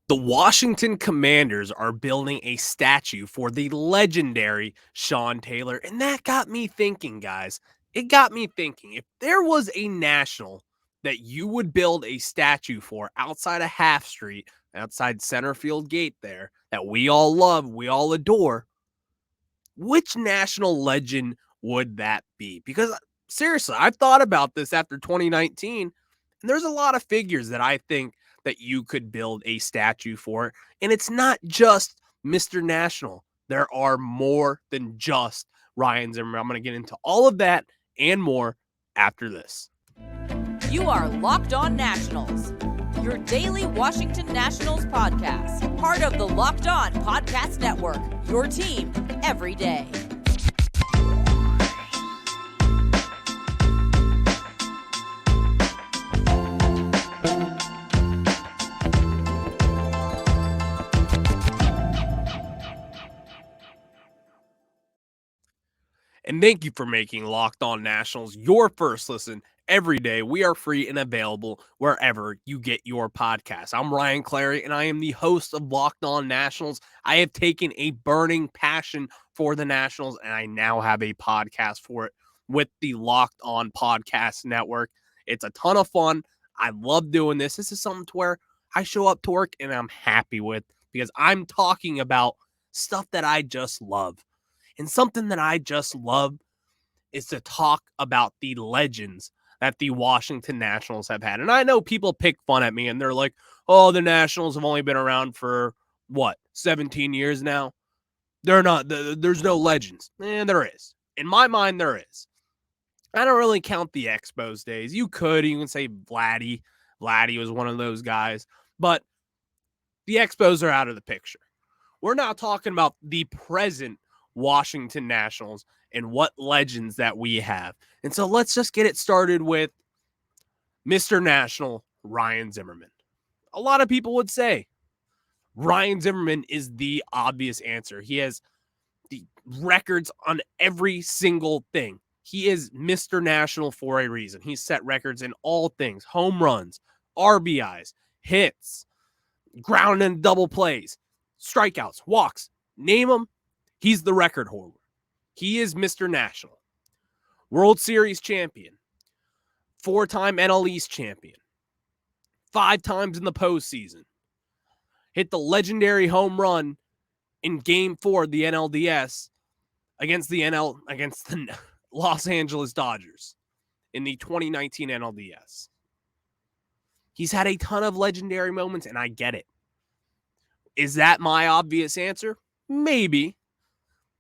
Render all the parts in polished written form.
The Washington Commanders are building a statue for the legendary Sean Taylor, and that got me thinking, guys. It got me thinking, if there was a national that you would build a statue for outside of Half Street, outside center field gate there, that we all love, we all adore, which national legend would that be? Because seriously, I've thought about this after 2019, and there's a lot of figures that I think that you could build a statue for. And it's not just Mr. National. There are more than just Ryan Zimmerman. I'm going to get into all of that and more after this. You are Locked On Nationals, your daily Washington Nationals podcast, part of the Locked On Podcast Network, your team every day. And thank you for making Locked On Nationals your first listen every day. We are free and available wherever you get your podcasts. I'm Ryan Clary, and I am the host of Locked On Nationals. I have taken a burning passion for the Nationals, and I now have a podcast for it with the Locked On Podcast Network. It's a ton of fun. I love doing this. This is something to where I show up to work and I'm happy with because I'm talking about stuff that I just love. And something that I just love is to talk about the legends that the Washington Nationals have had. And I know people pick fun at me and they're like, oh, the Nationals have only been around for, 17 years now? They're not, there's no legends. There is. In my mind, there is. I don't really count the Expos days. You can say Vladdy. Vladdy was one of those guys. But the Expos are out of the picture. We're now talking about the present Washington Nationals and what legends that we have. And so let's just get it started with Mr. National, Ryan Zimmerman. A lot of people would say Ryan Zimmerman is the obvious answer. He has the records on every single thing. He is Mr. National for a reason. He's set records in all things: home runs, RBIs, hits, ground and double plays, strikeouts, walks, name them. He's the record holder. He is Mr. National. World Series champion. 4-time NL East champion. 5 times in the postseason. Hit the legendary home run in Game 4 of the NLDS against the Los Angeles Dodgers in the 2019 NLDS. He's had a ton of legendary moments, and I get it. Is that my obvious answer? Maybe.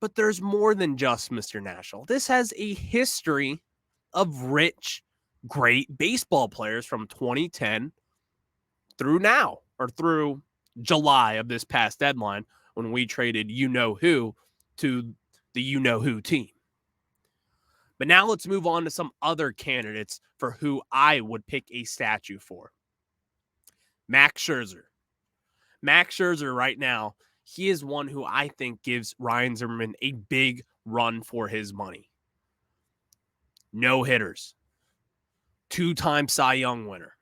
But there's more than just Mr. National. This has a history of rich, great baseball players from 2010 through now, or through July of this past deadline when we traded you-know-who to the you-know-who team. But now let's move on to some other candidates for who I would pick a statue for. Max Scherzer. Max Scherzer right now, he is one who I think gives Ryan Zimmerman a big run for his money. No hitters. 2-time Cy Young winner.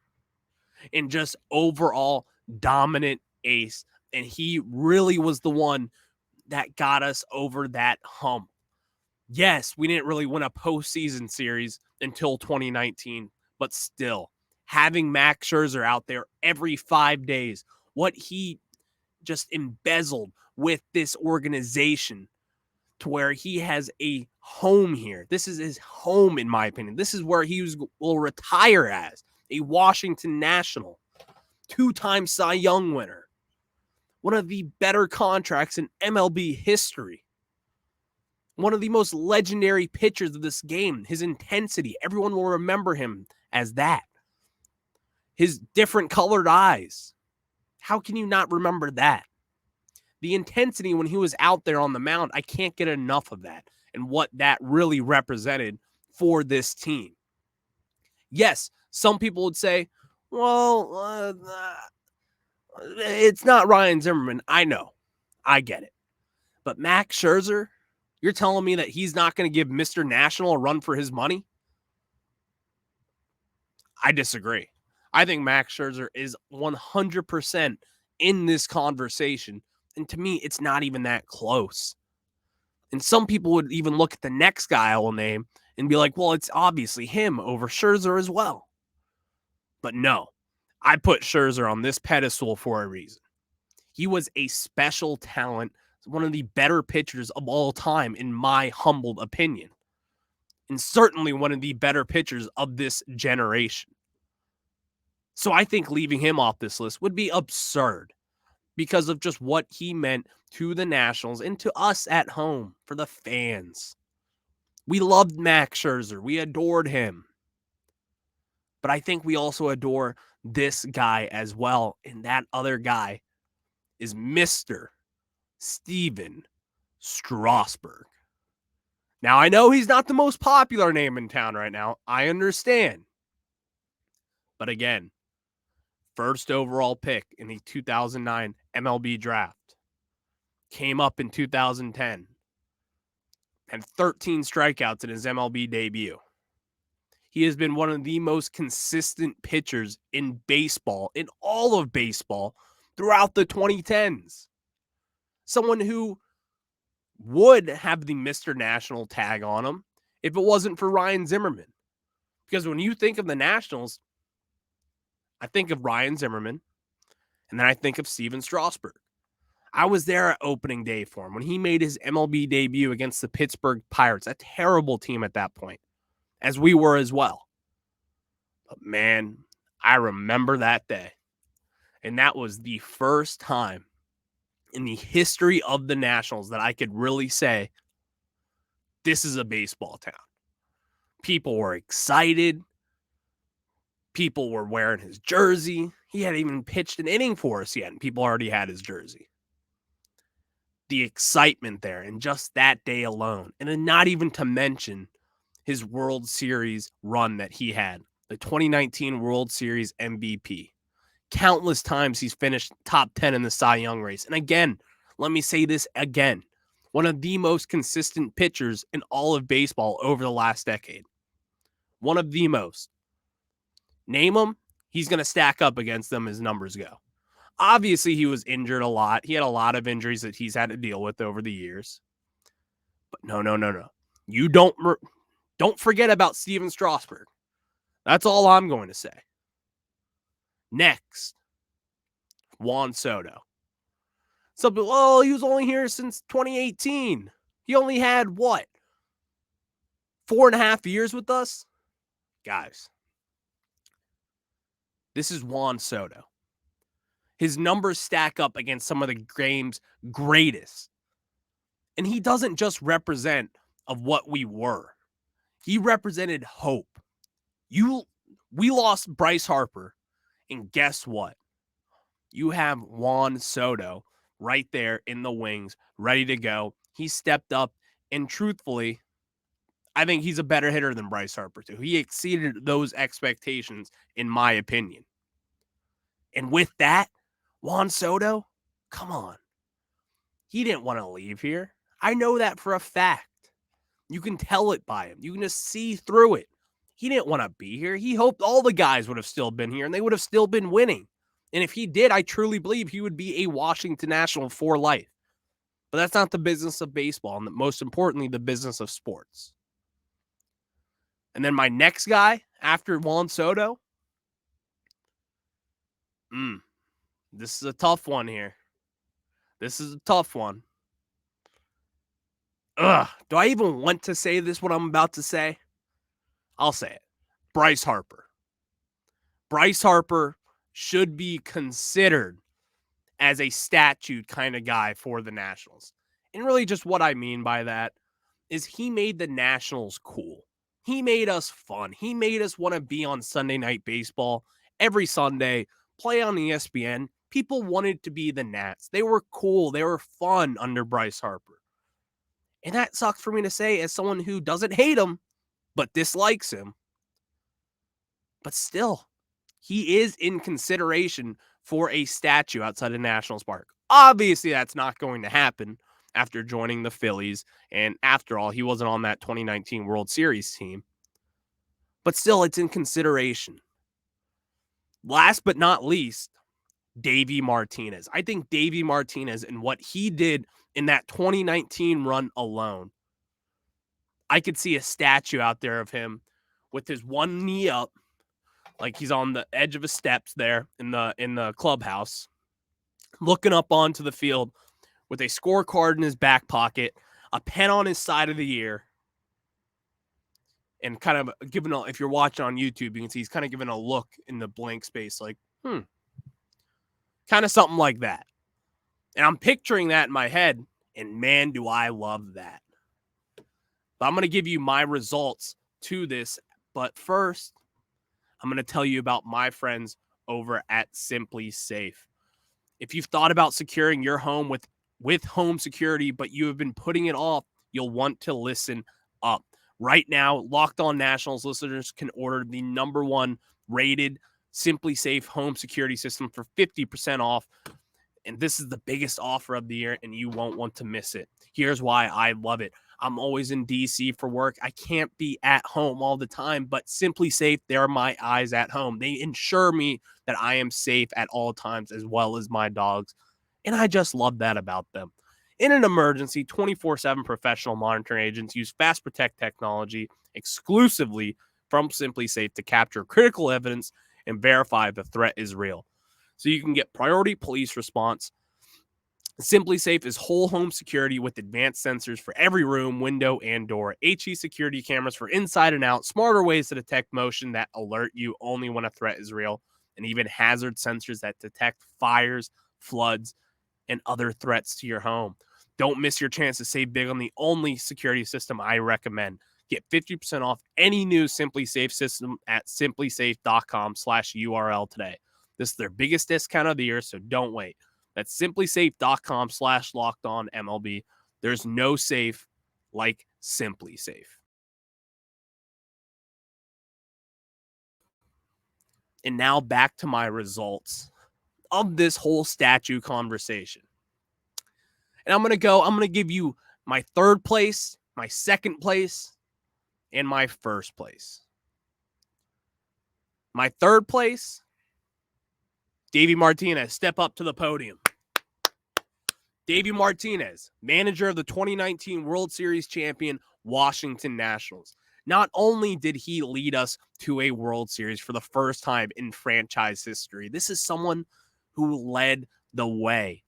And just overall dominant ace. And he really was the one that got us over that hump. Yes, we didn't really win a postseason series until 2019. But still, having Max Scherzer out there every 5 days, what he just embezzled with this organization to where he has a home here. This is his home, in my opinion. This is where he will retire as a Washington National, 2-time Cy Young winner, one of the better contracts in MLB history, one of the most legendary pitchers of this game. His intensity, everyone will remember him as that. His different colored eyes. How can you not remember that? The intensity when he was out there on the mound, I can't get enough of that and what that really represented for this team. Yes, some people would say, well, it's not Ryan Zimmerman. I know. I get it. But Max Scherzer, you're telling me that he's not going to give Mr. National a run for his money? I disagree. I think Max Scherzer is 100% in this conversation. And to me, it's not even that close. And some people would even look at the next guy I will name and be like, well, it's obviously him over Scherzer as well. But no, I put Scherzer on this pedestal for a reason. He was a special talent, one of the better pitchers of all time, in my humbled opinion. And certainly one of the better pitchers of this generation. So I think leaving him off this list would be absurd because of just what he meant to the Nationals and to us at home, for the fans. We loved Max Scherzer. We adored him. But I think we also adore this guy as well. And that other guy is Mr. Steven Strasburg. Now, I know he's not the most popular name in town right now. I understand. But again, first overall pick in the 2009 MLB draft. Came up in 2010. Had 13 strikeouts in his MLB debut. He has been one of the most consistent pitchers in baseball, in all of baseball, throughout the 2010s. Someone who would have the Mr. National tag on him if it wasn't for Ryan Zimmerman. Because when you think of the Nationals, I think of Ryan Zimmerman, and then I think of Steven Strasburg. I was there at opening day for him when he made his MLB debut against the Pittsburgh Pirates, a terrible team at that point, as we were as well. But man, I remember that day. And that was the first time in the history of the Nationals that I could really say, this is a baseball town. People were excited. People were wearing his jersey. He hadn't even pitched an inning for us yet, and people already had his jersey. The excitement there, and just that day alone. And then not even to mention his World Series run that he had. The 2019 World Series MVP. Countless times he's finished top 10 in the Cy Young race. And again, let me say this again. One of the most consistent pitchers in all of baseball over the last decade. One of the most. Name him, he's going to stack up against them as numbers go. Obviously, he was injured a lot. He had a lot of injuries that he's had to deal with over the years. But no. You don't forget about Steven Strasburg. That's all I'm going to say. Next, Juan Soto. Some people, oh, he was only here since 2018. He only had, 4.5 years with us? Guys, this is Juan Soto. His numbers stack up against some of the game's greatest. And he doesn't just represent of what we were. He represented hope. We lost Bryce Harper, and guess what? You have Juan Soto right there in the wings, ready to go. He stepped up, and truthfully, I think he's a better hitter than Bryce Harper, too. He exceeded those expectations, in my opinion. And with that, Juan Soto, come on. He didn't want to leave here. I know that for a fact. You can tell it by him. You can just see through it. He didn't want to be here. He hoped all the guys would have still been here and they would have still been winning. And if he did, I truly believe he would be a Washington National for life. But that's not the business of baseball, and most importantly, the business of sports. And then my next guy after Juan Soto, this is a tough one here. This is a tough one. Do I even want to say this, what I'm about to say? I'll say it. Bryce Harper. Bryce Harper should be considered as a statue kind of guy for the Nationals. And really just what I mean by that is he made the Nationals cool. He made us fun. He made us want to be on Sunday Night Baseball every Sunday, play on ESPN. People wanted to be the Nats. They were cool. They were fun under Bryce Harper. And that sucks for me to say as someone who doesn't hate him, but dislikes him. But still, he is in consideration for a statue outside of Nationals Park. Obviously, that's not going to happen after joining the Phillies. And after all, he wasn't on that 2019 World Series team. But still, it's in consideration. Last but not least, Davey Martinez. I think Davey Martinez and what he did in that 2019 run alone, I could see a statue out there of him with his one knee up, like he's on the edge of his steps there in the clubhouse, looking up onto the field with a scorecard in his back pocket, a pen on his side of the ear, and kind of giving if you're watching on YouTube, you can see he's kind of giving a look in the blank space, like, kind of something like that. And I'm picturing that in my head, and man, do I love that. But I'm going to give you my results to this. But first, I'm going to tell you about my friends over at Simply Safe. If you've thought about securing your home with home security, but you have been putting it off, you'll want to listen up. Right now, Locked On Nationals listeners can order the #1 rated Simply Safe home security system for 50% off. And this is the biggest offer of the year, and you won't want to miss it. Here's why I love it. I'm always in DC for work. I can't be at home all the time, but Simply Safe, they're my eyes at home. They ensure me that I am safe at all times, as well as my dogs. And I just love that about them. In an emergency, 24/7 professional monitoring agents use Fast Protect technology exclusively from Simply Safe to capture critical evidence and verify if the threat is real. So you can get priority police response. Simply Safe is whole home security with advanced sensors for every room, window, and door. HE security cameras for inside and out, smarter ways to detect motion that alert you only when a threat is real, and even hazard sensors that detect fires, floods, and other threats to your home. Don't miss your chance to save big on the only security system I recommend. Get 50% off any new Simply Safe system at simplysafe.com/URL today. This is their biggest discount of the year, so don't wait. That's simplysafe.com/lockedonMLB. There's no safe like Simply Safe. And now back to my results of this whole statue conversation. And I'm going to give you my third place, my second place, and my first place. My third place, Davey Martinez, step up to the podium. Davey Martinez, manager of the 2019 World Series champion Washington Nationals. Not only did he lead us to a World Series for the first time in franchise history, this is someone who led the way.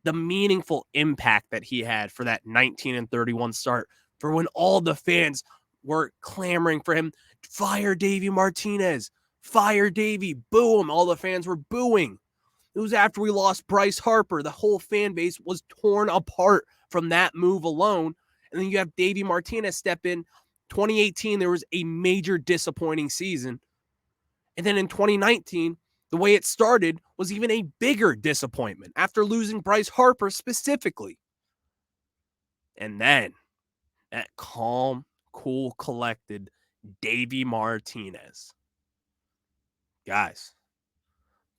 The meaningful impact that he had for that 19-31 start, for when all the fans were clamoring for him, fire Davey Martinez, fire Davey, boo him. All the fans were booing. It was after we lost Bryce Harper. The whole fan base was torn apart from that move alone. And then you have Davey Martinez step in. 2018, there was a major disappointing season. And then in 2019, the way it started was even a bigger disappointment after losing Bryce Harper specifically. And then that calm, cool, collected Davey Martinez. Guys,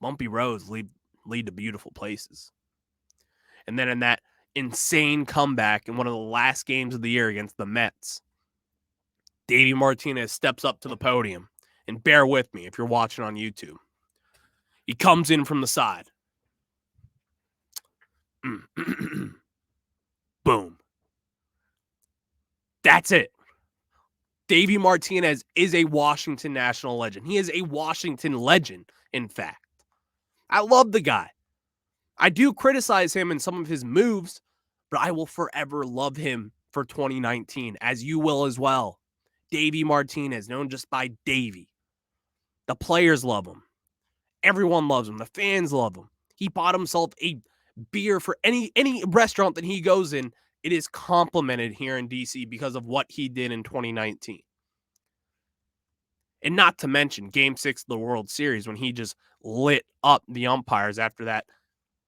bumpy roads lead to beautiful places. And then in that insane comeback in one of the last games of the year against the Mets, Davey Martinez steps up to the podium. And bear with me if you're watching on YouTube. He comes in from the side. Boom. That's it. Davey Martinez is a Washington National legend. He is a Washington legend, in fact. I love the guy. I do criticize him in some of his moves, but I will forever love him for 2019, as you will as well. Davey Martinez, known just by Davey. The players love him. Everyone loves him. The fans love him. He bought himself a beer for any restaurant that he goes in. It is complimented here in DC because of what he did in 2019. And not to mention Game 6 of the World Series when he just lit up the umpires after that,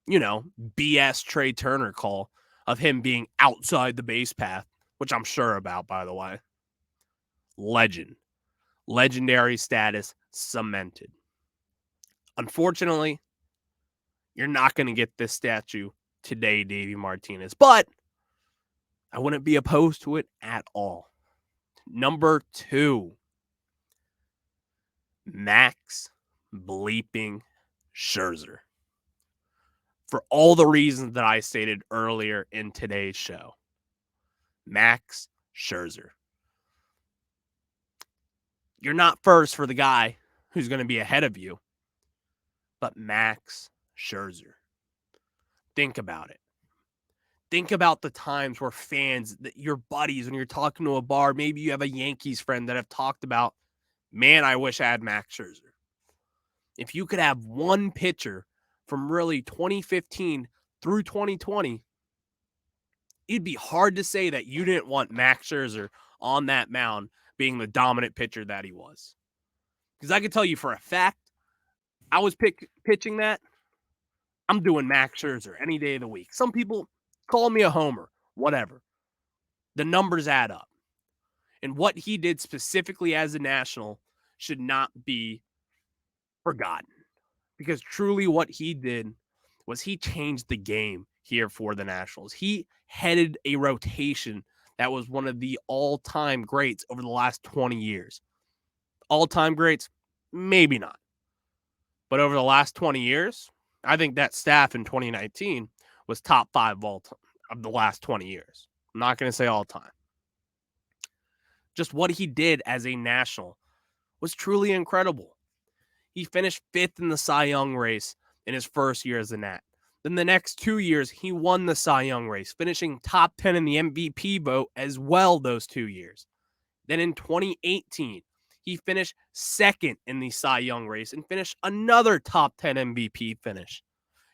BS Trea Turner call of him being outside the base path, which I'm sure about, by the way. Legend. Legendary status cemented. Unfortunately, you're not going to get this statue today, Davey Martinez, but I wouldn't be opposed to it at all. Number 2, Max bleeping Scherzer. for all the reasons that I stated earlier in today's show. Max Scherzer. You're not first for the guy who's going to be ahead of you, but Max Scherzer. Think about it. Think about the times where fans, your buddies, when you're talking to a bar, maybe you have a Yankees friend that have talked about, man, I wish I had Max Scherzer. If you could have one pitcher from really 2015 through 2020, it'd be hard to say that you didn't want Max Scherzer on that mound being the dominant pitcher that he was. Because I can tell you for a fact, I was pitching that, I'm doing Max Scherzer any day of the week. Some people call me a homer, whatever. The numbers add up. And what he did specifically as a national should not be forgotten. Because truly what he did was he changed the game here for the Nationals. He headed a rotation that was one of the all-time greats over the last 20 years. All-time greats? Maybe not. But over the last 20 years, I think that staff in 2019 was top 5 of all time, of the last 20 years. I'm not going to say all time. Just what he did as a national was truly incredible. He finished 5th in the Cy Young race in his first year as a Nat. Then the next 2 years, he won the Cy Young race, finishing top 10 in the MVP vote as well those 2 years. Then in 2018, he finished 2nd in the Cy Young race and finished another top 10 MVP finish.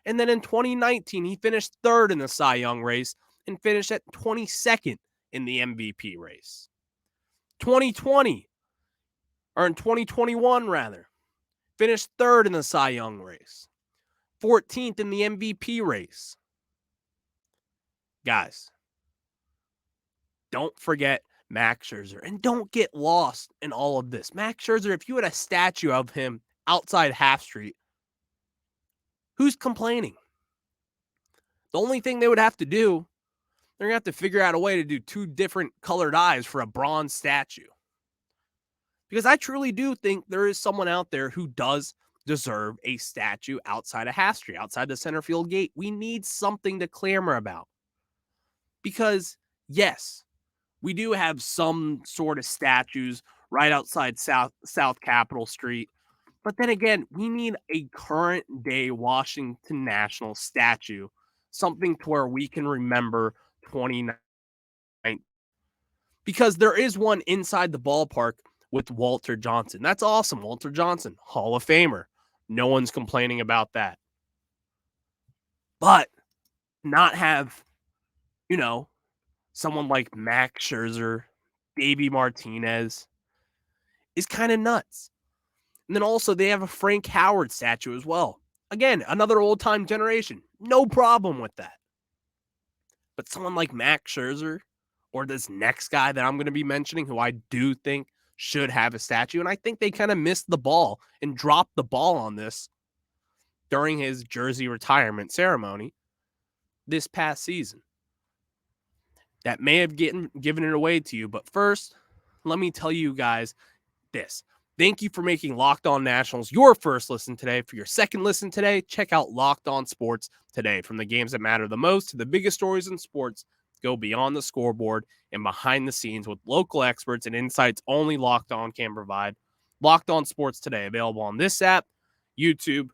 And then in 2019, he finished 3rd in the Cy Young race and finished at 22nd in the MVP race. 2020, or in 2021 rather, finished 3rd in the Cy Young race, 14th in the MVP race. Guys, don't forget Max Scherzer, and don't get lost in all of this. Max Scherzer, if you had a statue of him outside Half Street, who's complaining? The only thing they would have to do, they're going to have to figure out a way to do 2 different colored eyes for a bronze statue. Because I truly do think there is someone out there who does deserve a statue outside of Half Street, outside the center field gate. We need something to clamor about. Because, yes, we do have some sort of statues right outside South Capitol Street. But then again, we need a current day Washington National statue, something to where we can remember 2019. Because there is one inside the ballpark with Walter Johnson. That's awesome. Walter Johnson, Hall of Famer. No one's complaining about that. But not have, someone like Max Scherzer, Davey Martinez is kind of nuts. And then also they have a Frank Howard statue as well. Again, another old-time generation. No problem with that. But someone like Max Scherzer or this next guy that I'm going to be mentioning who I do think should have a statue, and I think they kind of missed the ball and dropped the ball on this during his jersey retirement ceremony this past season. That may have given it away to you, but first, let me tell you guys this. Thank you for making Locked On Nationals your first listen today. For your second listen today, check out Locked On Sports Today. From the games that matter the most to the biggest stories in sports, go beyond the scoreboard and behind the scenes with local experts and insights only Locked On can provide. Locked On Sports Today, available on this app, YouTube,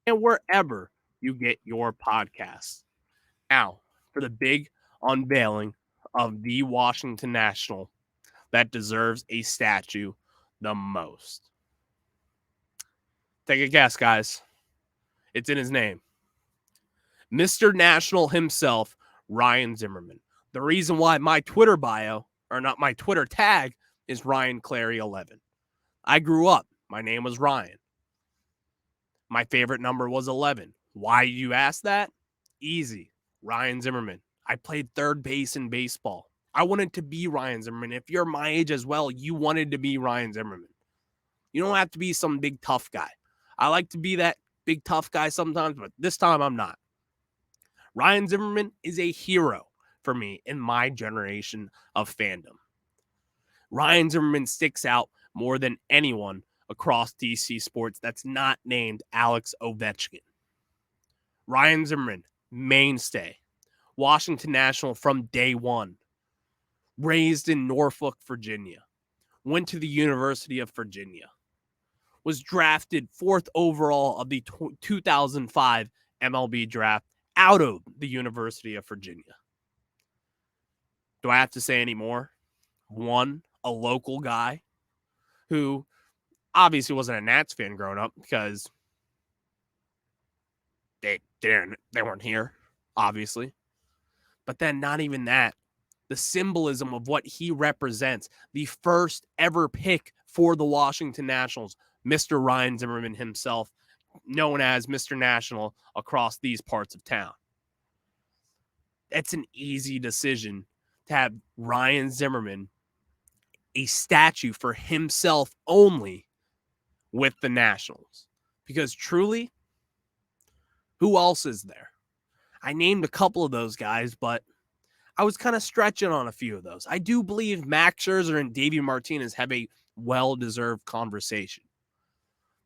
and wherever you get your podcasts. Now, for the big unveiling of the Washington National that deserves a statue the most. Take a guess, guys. It's in his name. Mr. National himself, Ryan Zimmerman. The reason why my Twitter bio, or not my Twitter tag, is Ryan Clary 11. I grew up. My name was Ryan. My favorite number was 11. Why you ask that? Easy. Ryan Zimmerman. I played third base in baseball. I wanted to be Ryan Zimmerman. If you're my age as well, you wanted to be Ryan Zimmerman. You don't have to be some big tough guy. I like to be that big tough guy sometimes, but this time I'm not. Ryan Zimmerman is a hero for me in my generation of fandom. Ryan Zimmerman sticks out more than anyone across DC sports that's not named Alex Ovechkin. Ryan Zimmerman, mainstay. Washington National from day one. Raised in Norfolk, Virginia. Went to the University of Virginia. Was drafted 4th overall of the 2005 MLB draft out of the University of Virginia. Do I have to say any more? One, a local guy who obviously wasn't a Nats fan growing up because they weren't here, obviously. But then not even that. The symbolism of what he represents, the first ever pick for the Washington Nationals, Mr. Ryan Zimmerman himself, known as Mr. National across these parts of town. It's an easy decision to have Ryan Zimmerman, a statue for himself only with the Nationals. Because truly, who else is there? I named a couple of those guys, but I was kind of stretching on a few of those. I do believe Max Scherzer and Davey Martinez have a well-deserved conversation.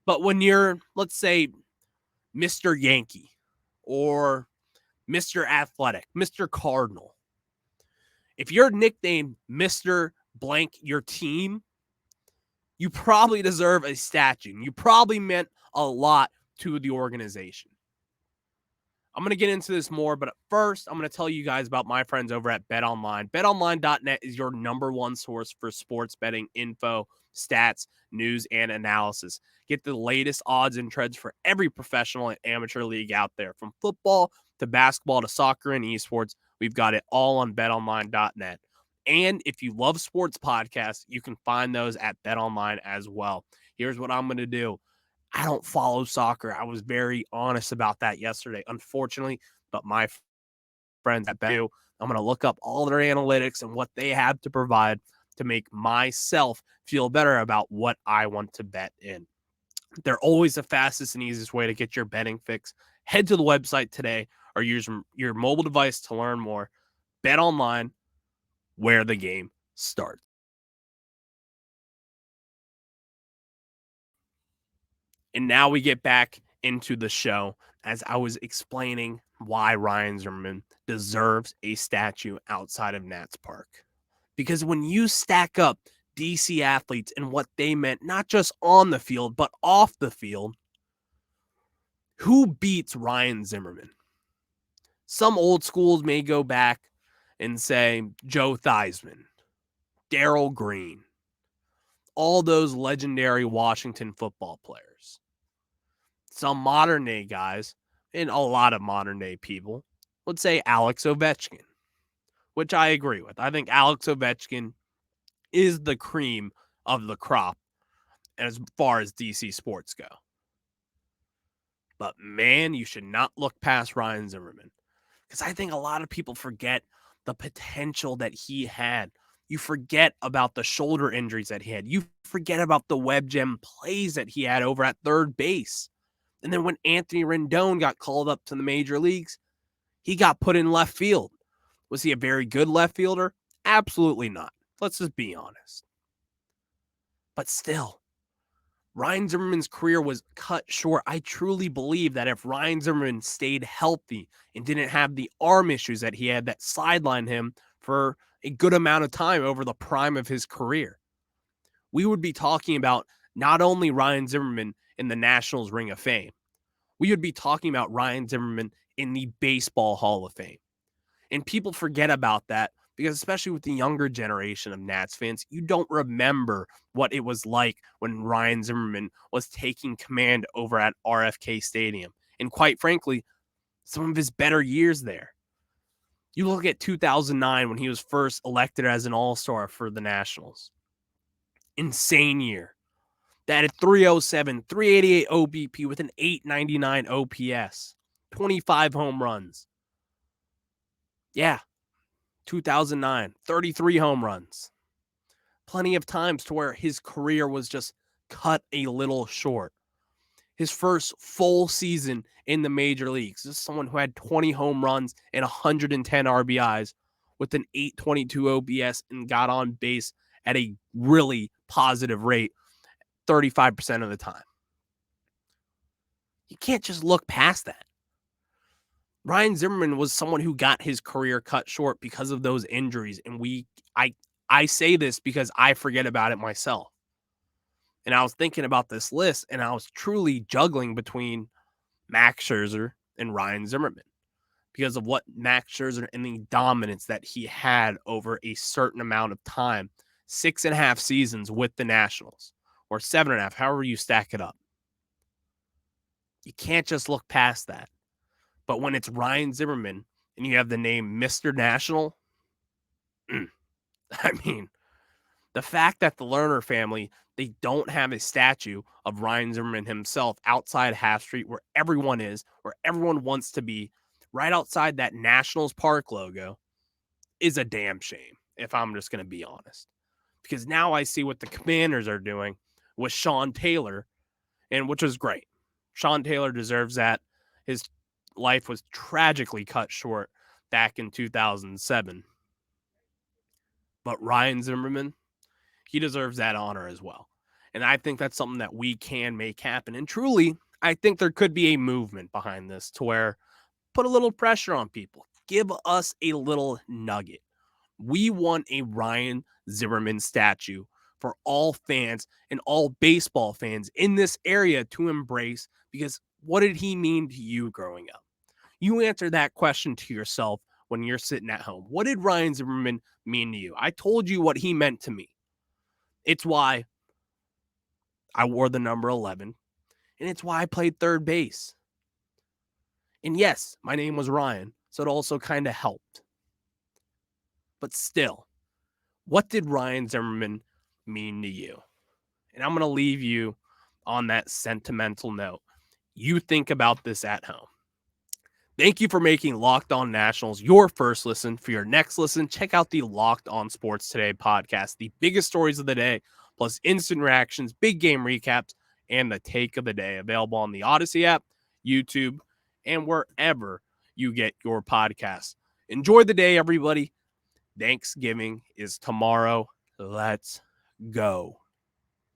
But when you're, let's say, Mr. Yankee or Mr. Athletic, Mr. Cardinal, if you're nicknamed Mr. Blank your team, you probably deserve a statue. You probably meant a lot to the organization. I'm going to get into this more, but first, I'm going to tell you guys about my friends over at BetOnline. BetOnline.net is your number one source for sports betting info, stats, news, and analysis. Get the latest odds and trends for every professional and amateur league out there. From football to basketball to soccer and esports, we've got it all on BetOnline.net. And if you love sports podcasts, you can find those at BetOnline as well. Here's what I'm going to do. I don't follow soccer. I was very honest about that yesterday, unfortunately, but my friends at Bet, I'm going to look up all their analytics and what they have to provide to make myself feel better about what I want to bet in. They're always the fastest and easiest way to get your betting fix. Head to the website today or use your mobile device to learn more. Bet online, where the game starts. And now we get back into the show as I was explaining why Ryan Zimmerman deserves a statue outside of Nats Park. Because when you stack up DC athletes and what they meant, not just on the field, but off the field, who beats Ryan Zimmerman? Some old schools may go back and say Joe Theismann, Darrell Green, all those legendary Washington football players. Some modern day guys and a lot of modern day people would say Alex Ovechkin, which I agree with. I think Alex Ovechkin is the cream of the crop as far as DC sports go. But man, you should not look past Ryan Zimmerman because I think a lot of people forget the potential that he had. You forget about the shoulder injuries that he had. You forget about the web gem plays that he had over at third base. And then when Anthony Rendon got called up to the major leagues, he got put in left field. Was he a very good left fielder? Absolutely not. Let's just be honest. But still, Ryan Zimmerman's career was cut short. I truly believe that if Ryan Zimmerman stayed healthy and didn't have the arm issues that he had that sidelined him for a good amount of time over the prime of his career, we would be talking about not only Ryan Zimmerman in the Nationals Ring of Fame, we would be talking about Ryan Zimmerman in the Baseball Hall of Fame. And people forget about that because especially with the younger generation of Nats fans, you don't remember what it was like when Ryan Zimmerman was taking command over at RFK Stadium. And quite frankly, some of his better years there. You look at 2009 when he was first elected as an all-star for the Nationals. Insane year. That had 307, 388 OBP with an 899 OPS, 25 home runs. Yeah, 2009, 33 home runs. Plenty of times to where his career was just cut a little short. His first full season in the major leagues. This is someone who had 20 home runs and 110 RBIs with an 822 OPS and got on base at a really positive rate 35% of the time. You can't just look past that. Ryan Zimmerman was someone who got his career cut short because of those injuries. And I say this because I forget about it myself. And I was thinking about this list and I was truly juggling between Max Scherzer and Ryan Zimmerman because of what Max Scherzer and the dominance that he had over a certain amount of time, 6.5 seasons with the Nationals, or 7.5, however you stack it up. You can't just look past that. But when it's Ryan Zimmerman and you have the name Mr. National, I mean, the fact that the Lerner family, they don't have a statue of Ryan Zimmerman himself outside Half Street where everyone is, where everyone wants to be, right outside that Nationals Park logo, is a damn shame, if I'm just going to be honest. Because now I see what the Commanders are doing with Sean Taylor, and which is great. Sean Taylor deserves that. His life was tragically cut short back in 2007. But Ryan Zimmerman, he deserves that honor as well. And I think that's something that we can make happen. And truly, I think there could be a movement behind this to where put a little pressure on people. Give us a little nugget. We want a Ryan Zimmerman statue for all fans and all baseball fans in this area to embrace, because what did he mean to you growing up? You answer that question to yourself when you're sitting at home. What did Ryan Zimmerman mean to you? I told you what he meant to me. It's why I wore the number 11, and it's why I played third base. And yes, my name was Ryan, so it also kind of helped. But still, what did Ryan Zimmerman mean to you? And I'm going to leave you on that sentimental note. You think about this at home. Thank you for making Locked On Nationals your first listen. For your next listen, check out the Locked On Sports Today podcast, the biggest stories of the day, plus instant reactions, big game recaps, and the take of the day. Available on the Odyssey app, YouTube, and wherever you get your podcasts. Enjoy the day, everybody. Thanksgiving is tomorrow. Let's go.